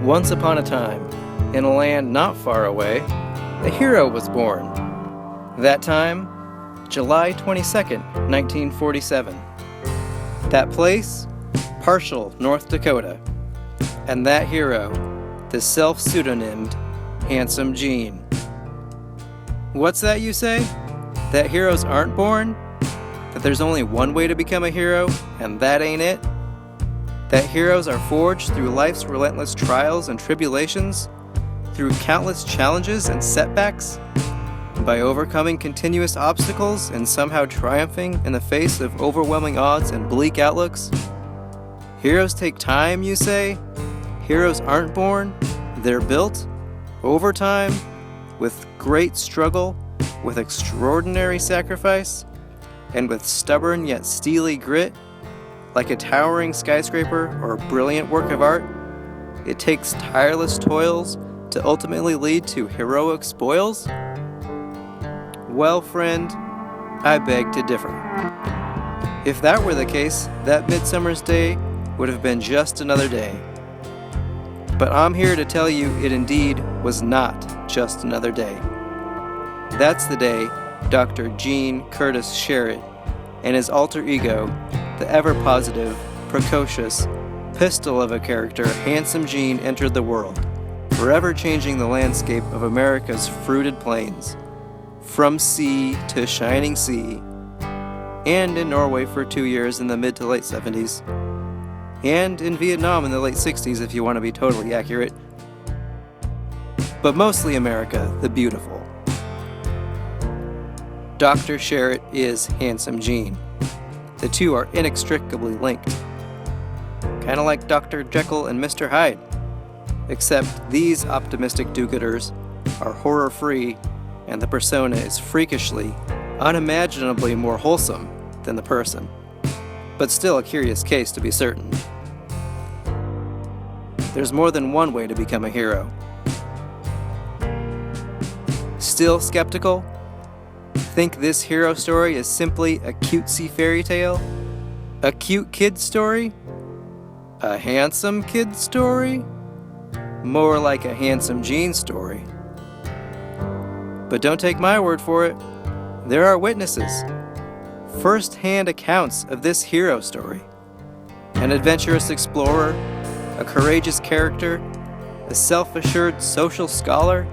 Once upon a time, in a land not far away, a hero was born. That time, July 22nd, 1947. That place, Partial, North Dakota. And that hero, the self-pseudonymed Handsome Gene. What's that, you say? That heroes aren't born? That there's only one way to become a hero, and that ain't it? That heroes are forged through life's relentless trials and tribulations, through countless challenges and setbacks, by overcoming continuous obstacles and somehow triumphing in the face of overwhelming odds and bleak outlooks? Heroes take time, you say? Heroes aren't born, they're built, over time, with great struggle, with extraordinary sacrifice, and with stubborn yet steely grit. Like a towering skyscraper or a brilliant work of art, it takes tireless toils to ultimately lead to heroic spoils? Well, friend, I beg to differ. If that were the case, that midsummer's day would have been just another day. But I'm here to tell you it indeed was not just another day. That's the day Dr. Gene Curtis Sharratt and his alter ego, the ever-positive, precocious, pistol of a character, Handsome Gene, entered the world, forever changing the landscape of America's fruited plains, from sea to shining sea, and in Norway for 2 years in the mid to late 70s, and in Vietnam in the late 60s if you want to be totally accurate, but mostly America, the beautiful. Dr. Sharratt is Handsome Gene. The two are inextricably linked. Kind of like Dr. Jekyll and Mr. Hyde. Except these optimistic do-gooders are horror-free, and the persona is freakishly, unimaginably more wholesome than the person. But still a curious case to be certain. There's more than one way to become a hero. Still skeptical? Think this hero story is simply a cutesy fairy tale? A cute kid story? A handsome kid story? More like a Handsome Gene story. But don't take my word for it. There are witnesses. First-hand accounts of this hero story. An adventurous explorer, a courageous character, a self-assured social scholar,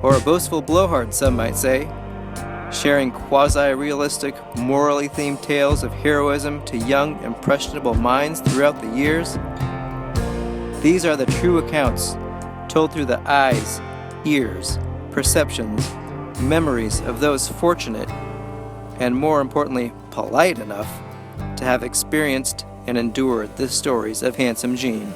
or a boastful blowhard, some might say, sharing quasi-realistic, morally themed tales of heroism to young, impressionable minds throughout the years. These are the true accounts, told through the eyes, ears, perceptions, memories of those fortunate, and more importantly, polite enough to have experienced and endured the stories of Handsome Gene,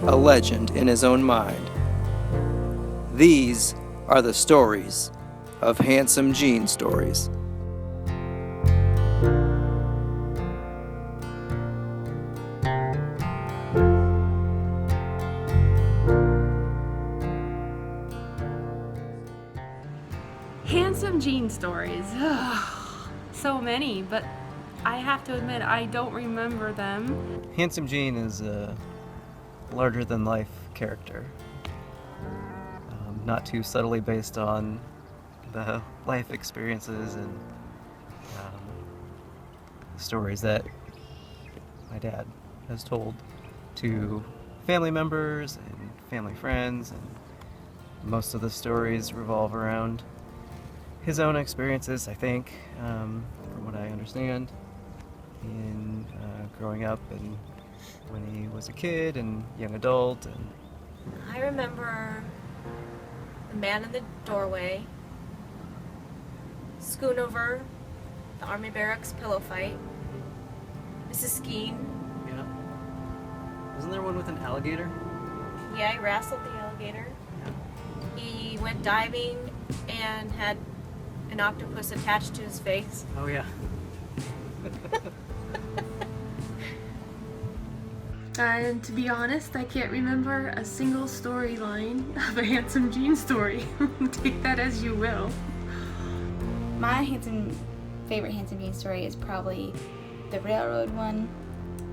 a legend in his own mind. These are the stories of Handsome Gene stories. Handsome Gene stories. So many, but I have to admit I don't remember them. Handsome Gene is a larger-than-life character, not too subtly based on the life experiences and stories that my dad has told to family members and family friends, and most of the stories revolve around his own experiences, I think, from what I understand, in growing up and when he was a kid and young adult. And I remember the man in the doorway, Schoonover, the Army Barracks pillow fight, Mrs. Skeen. yeah, wasn't there one with an alligator? Yeah, he wrestled the alligator. He went diving and had an octopus attached to his face. Oh yeah. And to be honest, I can't remember a single storyline of a Handsome Gene story. Take that as you will. My favorite Handsome Gene story is probably the railroad one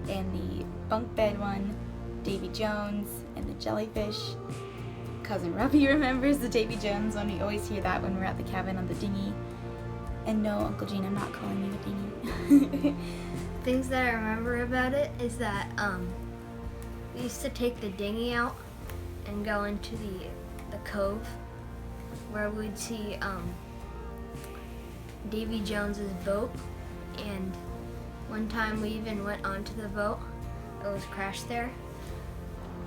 and the bunk bed one, Davy Jones and the jellyfish. Cousin Ruby remembers the Davy Jones one. We always hear that when we're at the cabin on the dinghy. And no, Uncle Gene, I'm not calling you a dinghy. Things that I remember about it is that we used to take the dinghy out and go into the cove where we'd see Davy Jones's boat, and one time we even went onto the boat. It was crashed there.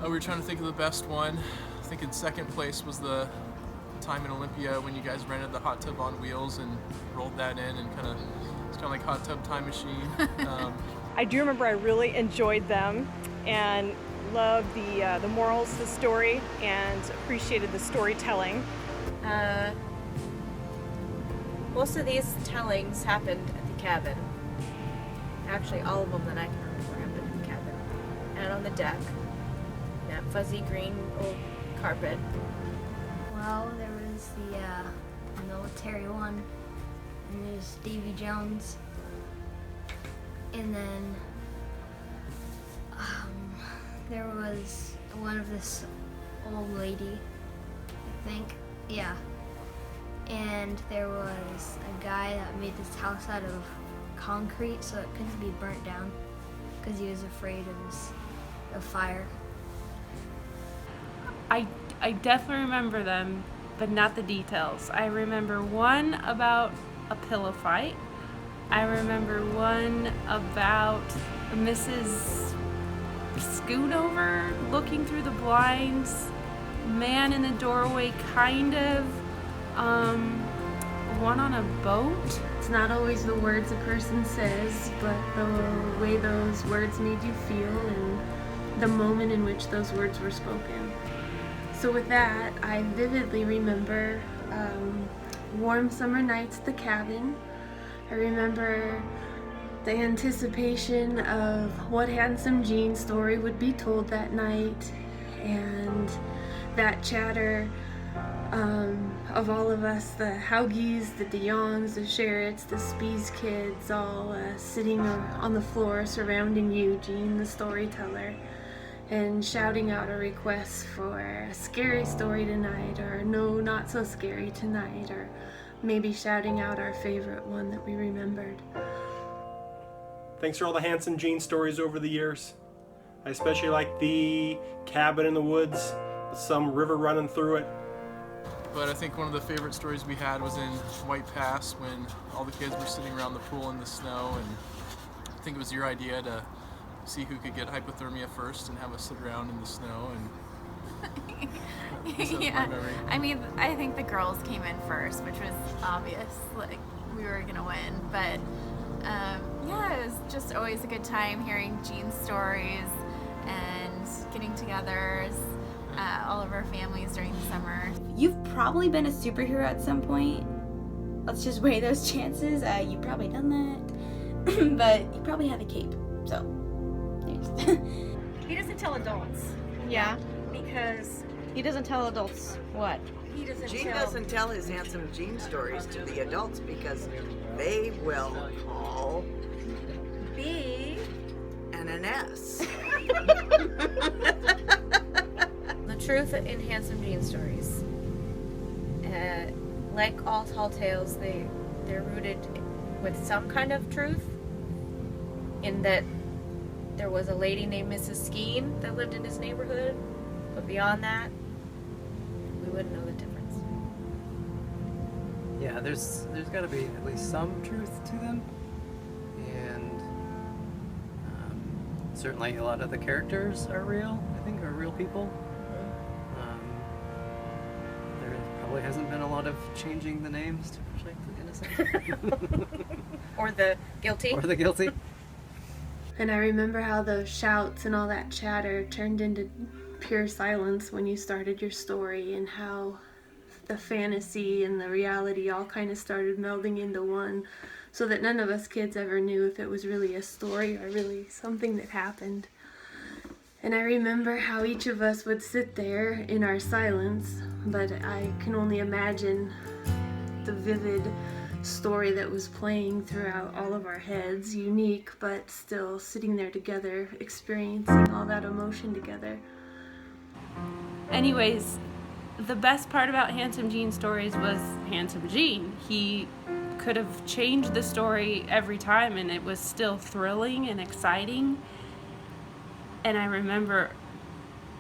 We were trying to think of the best one. I think in second place was the time in Olympia when you guys rented the hot tub on wheels and rolled that in, and it's kind of like hot tub time machine. I do remember I really enjoyed them and loved the morals of the story and appreciated the storytelling. Most of these tellings happened at the cabin. Actually, all of them that I can remember happened in the cabin. And on the deck. That fuzzy green old carpet. Well, there was the military one, and there's Davy Jones. And then there was one of this old lady, I think. Yeah. And there was a guy that made this house out of concrete so it couldn't be burnt down because he was afraid of fire. I definitely remember them, but not the details. I remember one about a pillow fight. I remember one about Mrs. Schoonover looking through the blinds, man in the doorway, kind of. One on a boat. It's not always the words a person says, but the way those words made you feel and the moment in which those words were spoken. So with that, I vividly remember warm summer nights at the cabin. I remember the anticipation of what Handsome Jean's story would be told that night, and that chatter of all of us, the Haugies, the DeYongs, the Sharratts, the Spees kids, all sitting on the floor surrounding you, Jean, the storyteller, and shouting out a request for a scary story tonight, or no, not so scary tonight, or maybe shouting out our favorite one that we remembered. Thanks for all the Handsome Jean stories over the years. I especially like the cabin in the woods with some river running through it. But I think one of the favorite stories we had was in White Pass when all the kids were sitting around the pool in the snow, and I think it was your idea to see who could get hypothermia first and have us sit around in the snow. And yeah, I mean, I think the girls came in first, which was obvious, like we were gonna win. But yeah, it was just always a good time hearing Jean's stories and getting together as all of our families during the summer. You've probably been a superhero at some point. Let's just weigh those chances. You've probably done that, but you probably have a cape. So, there's. He doesn't tell adults. Yeah. Because He doesn't tell adults what? he doesn't Gene tell. doesn't tell his Handsome Gene stories to the adults because they will call B and an S. The truth in Handsome Jean stories. Like all tall tales, they're rooted with some kind of truth. In that there was a lady named Mrs. Skeen that lived in his neighborhood, but beyond that, we wouldn't know the difference. Yeah, there's got to be at least some truth to them, and certainly a lot of the characters are real. I think are real people. There probably hasn't been a lot of changing the names to protect the innocent Or the guilty. or the guilty. And I remember how those shouts and all that chatter turned into pure silence when you started your story, and how the fantasy and the reality all kind of started melding into one, so that none of us kids ever knew if it was really a story or really something that happened. And I remember how each of us would sit there in our silence, but I can only imagine the vivid story that was playing throughout all of our heads, unique but still sitting there together, experiencing all that emotion together. Anyways, the best part about Handsome Gene stories was Handsome Gene. He could have changed the story every time and it was still thrilling and exciting. And I remember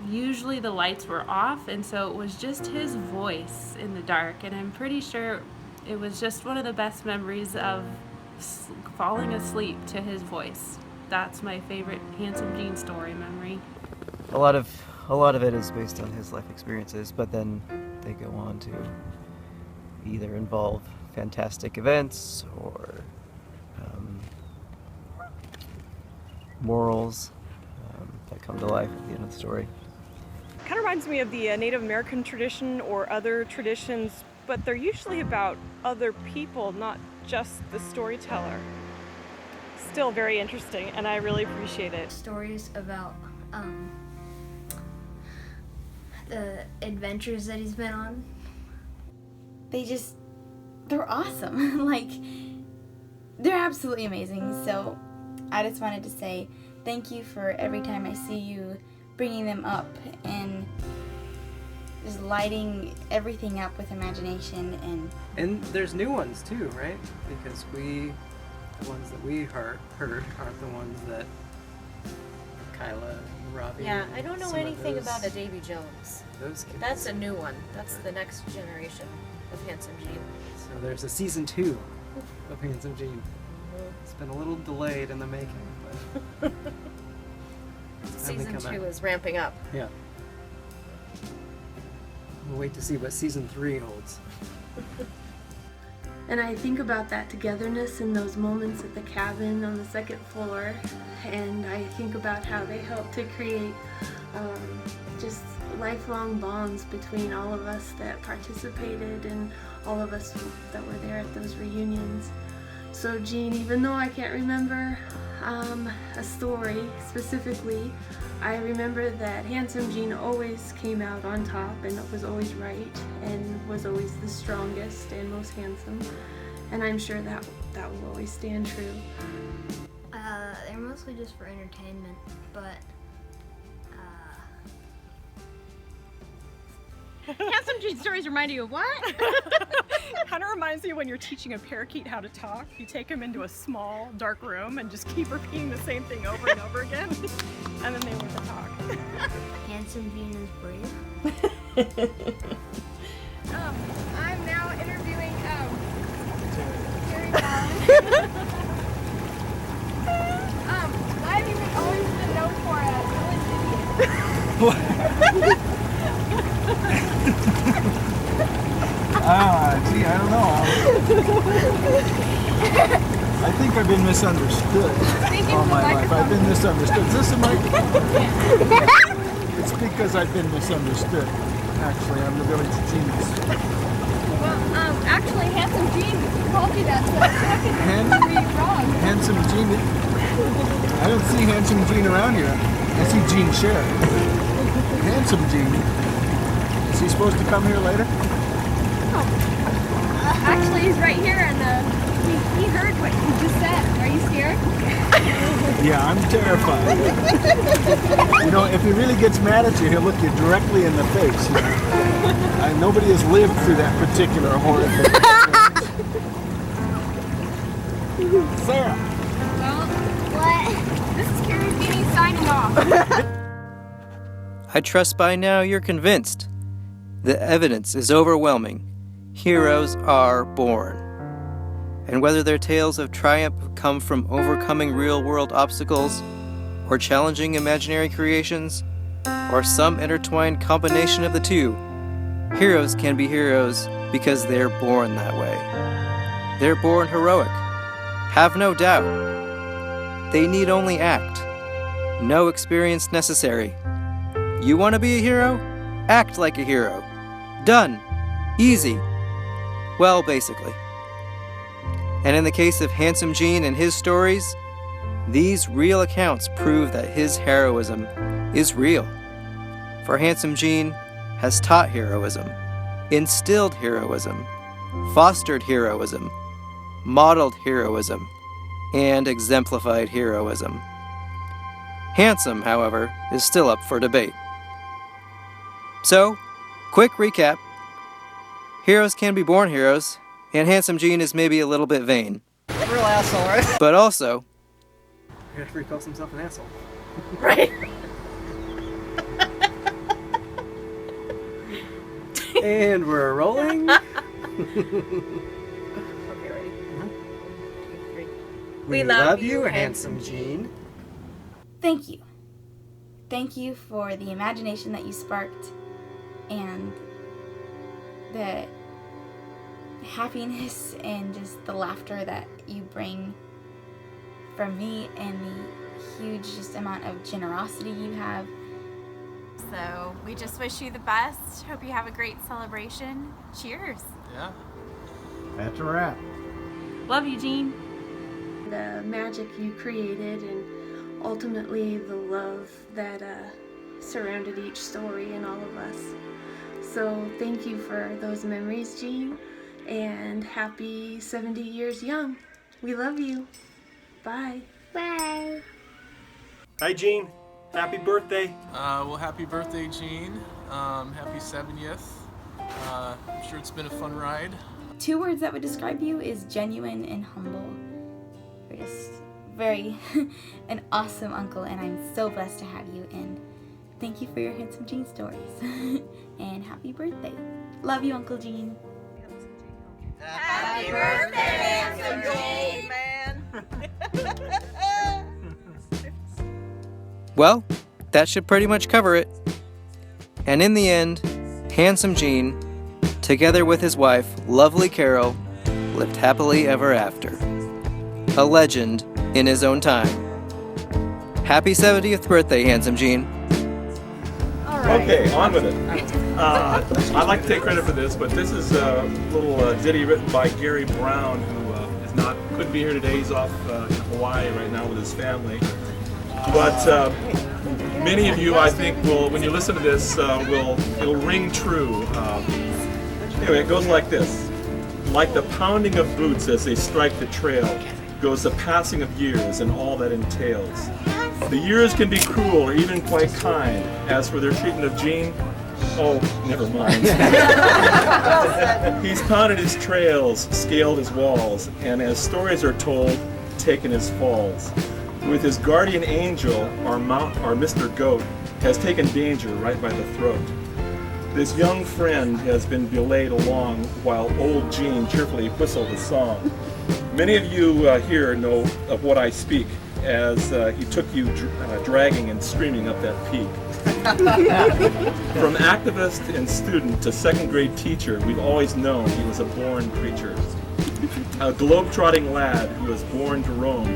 usually the lights were off, and so it was just his voice in the dark, and I'm pretty sure it was just one of the best memories of falling asleep to his voice. That's my favorite Handsome Gene story memory. A lot of it is based on his life experiences, but then they go on to either involve fantastic events or morals that come to life at the end of the story. Kind of reminds me of the Native American tradition or other traditions, but they're usually about other people, not just the storyteller. Still very interesting, and I really appreciate it. Stories about the adventures that he's been on. They're awesome. Like, they're absolutely amazing. So I just wanted to say thank you for every time I see you bringing them up and just lighting everything up with imagination. And there's new ones too, right? Because the ones that we heard aren't the ones that Kyla and Robbie. Yeah, I don't and know some of anything those- about a Davy Jones. Those kids. That's a new one. That's the next generation of Handsome Gene. So there's a season 2 of Handsome Gene. It's been a little delayed in the making, but Season 2 is ramping up. yeah. We'll wait to see what season 3 holds. And I think about that togetherness in those moments at the cabin on the second floor, and I think about how they help to create just lifelong bonds between all of us that participated and all of us that were there at those reunions. So Gene, even though I can't remember a story specifically, I remember that Handsome Gene always came out on top and was always right and was always the strongest and most handsome. And I'm sure that will always stand true. They're mostly just for entertainment, but Handsome Gene stories remind you of what? Kind of reminds me when you're teaching a parakeet how to talk. You take them into a small, dark room and just keep repeating the same thing over and over again, and then they learn to talk. Handsome Gene is brave. I'm now interviewing Jerry Bond. Why have you always been known for a village idiot? Gee, I don't know. I think I've been misunderstood all my life. I've been misunderstood. Is this a mic? It's because I've been misunderstood. Actually, I'm the village genius. Well, actually, Handsome Gene called you that, so how could you be wrong? Handsome Gene. I don't see Handsome Gene around here. I see Gene Sharratt. Handsome Gene. Is he supposed to come here later? Actually, he's right here, and he heard what you just said. Are you scared? Yeah, I'm terrified. You know, if he really gets mad at you, he'll look you directly in the face. You know? Nobody has lived through that particular horrific experience. Sarah. Well, what? This is Carrie Beanie signing off. I trust by now you're convinced. The evidence is overwhelming. Heroes are born. And whether their tales of triumph come from overcoming real-world obstacles, or challenging imaginary creations, or some intertwined combination of the two, heroes can be heroes because they're born that way. They're born heroic. Have no doubt. They need only act. No experience necessary. You want to be a hero? Act like a hero. Done. Easy. Well, basically. And in the case of Handsome Gene and his stories, these real accounts prove that his heroism is real. For Handsome Gene has taught heroism, instilled heroism, fostered heroism, modeled heroism, and exemplified heroism. Handsome, however, is still up for debate. So, quick recap. Heroes can be born heroes, and Handsome Gene is maybe a little bit vain. Real asshole, right? But also, After he calls himself an asshole. Right. And we're rolling. Okay, ready? We love you, Handsome Gene. Thank you. Thank you for the imagination that you sparked and the happiness and just the laughter that you bring from me and the huge just amount of generosity you have. So we just wish you the best. Hope you have a great celebration. Cheers. Yeah. That's a wrap. Love you, Gene. The magic you created and ultimately the love that surrounded each story and all of us. So thank you for those memories, Gene, and happy 70 years young. We love you. Bye. Bye. Hi, Gene. Happy birthday. Well, happy birthday, Gene. Happy 70th. I'm sure it's been a fun ride. 2 words that would describe you is genuine and humble. You're just very an awesome uncle, and I'm so blessed to have you, and thank you for your Handsome Gene stories. And happy birthday. Love you, Uncle Gene. Happy birthday, Handsome Gene, man. well, that should pretty much cover it. And in the end, Handsome Gene, together with his wife, lovely Carol, lived happily ever after. A legend in his own time. Happy 70th birthday, Handsome Gene. Okay, on with it. I'd like to take credit for this, but this is a little ditty written by Gary Brown, who couldn't be here today. He's off in Hawaii right now with his family. But many of you, I think, will, when you listen to this, it'll ring true. Anyway, it goes like this. Like the pounding of boots as they strike the trail, goes the passing of years and all that entails. The years can be cruel or even quite kind. As for their treatment of Gene, oh, never mind. He's pounded his trails, scaled his walls, and as stories are told, taken his falls. With his guardian angel, our Mr. Goat has taken danger right by the throat. This young friend has been belayed along while old Gene cheerfully whistled a song. Many of you here know of what I speak, as he took you dragging and screaming up that peak. From activist and student to second grade teacher, we've always known he was a born preacher. A globe-trotting lad who was born to roam.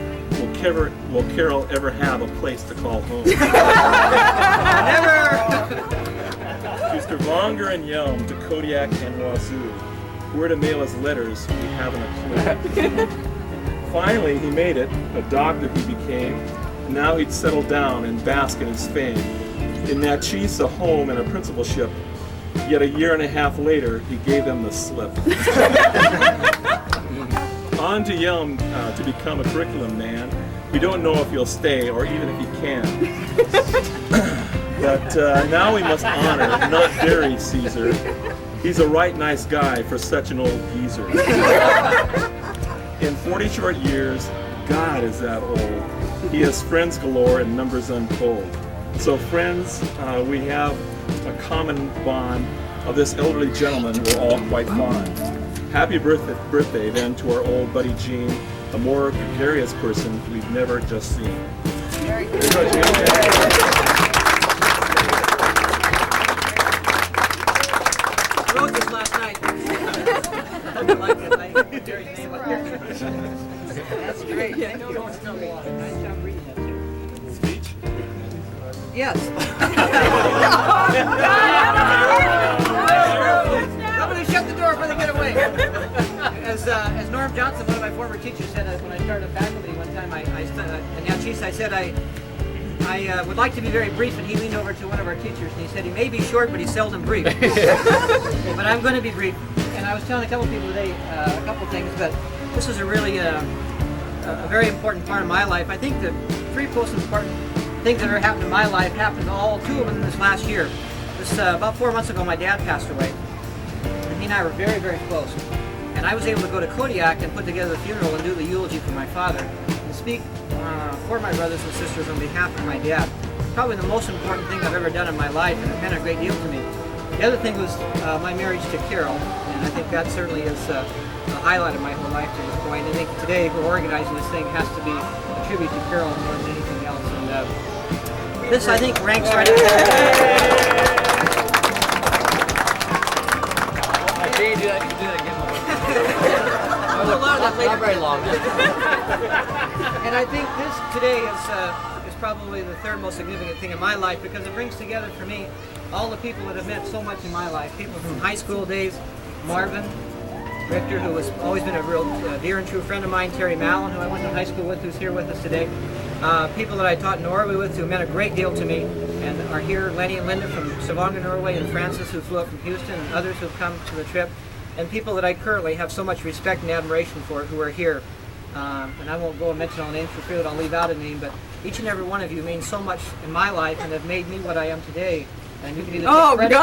Will Carol ever have a place to call home? Never! To Stavanger and Yelm, to Kodiak and Wazoo. Where to mail his letters, we haven't a clue. Finally, he made it. A doctor he became. And now he'd settled down and bask in his fame. In Natchez, a home and a principalship. Yet a year and a half later, he gave them the slip. On to Yelm to become a curriculum man. We don't know if he'll stay or even if he can. But now we must honor, not bury Caesar. He's a right nice guy for such an old geezer. In 40 short years, God is that old. He has friends galore and numbers untold. So friends, we have a common bond of this elderly gentleman we're all quite fond. Happy birthday then to our old buddy Gene, a more gregarious person we've never just seen. Very good. I wrote this last night. I like it. I like Jerry's name up here. That's great. Yeah, thank you. Nice job reading that too. Speech? Yes. Somebody shut the door before they get away. As Norm Johnson, one of my former teachers, said when I started faculty one time, in Natchez, I said I would like to be very brief, and he leaned over to one of our teachers and he said he may be short, but he's seldom brief. But I'm going to be brief. And I was telling a couple people today a couple things, but this is a really a very important part of my life. I think the 3 most important things that are happening in my life happened, all 2 of them in this last year. This about 4 months ago, my dad passed away, and he and I were very, very close. And I was able to go to Kodiak and put together the funeral and do the eulogy for my father and speak for my brothers and sisters on behalf of my dad. Probably the most important thing I've ever done in my life, and it meant a great deal to me. The other thing was my marriage to Cayle, and I think that certainly is the highlight of my whole life to this point. I think today we're organizing this thing has to be a tribute to Cayle more than anything else. And this, I think, ranks right up there. Can you do that again? Not very long. And I think this today is probably the third most significant thing in my life, because it brings together for me all the people that have meant so much in my life. People from high school days, Marvin, Richter, who has always been a real dear and true friend of mine, Terry Mallon, who I went to high school with, who's here with us today. People that I taught Norway with, who meant a great deal to me and are here, Lenny and Linda from Stavanger, Norway, and Francis, who flew up from Houston, and others who have come to the trip, and people that I currently have so much respect and admiration for who are here. And I won't go and mention all names for fear that I'll leave out a name, but each and every one of you means so much in my life and have made me what I am today. And you can either take credit.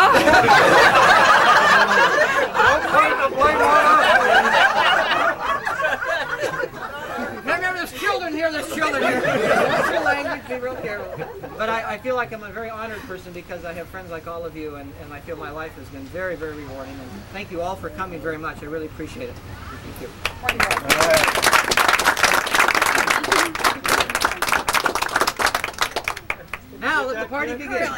Remember, there's children here. There's children here. Watch your language. Be real careful. But I feel like I'm a very honored person because I have friends like all of you, and I feel my life has been very, very rewarding. And thank you all for coming very much. I really appreciate it. Thank you. Now let the party begin.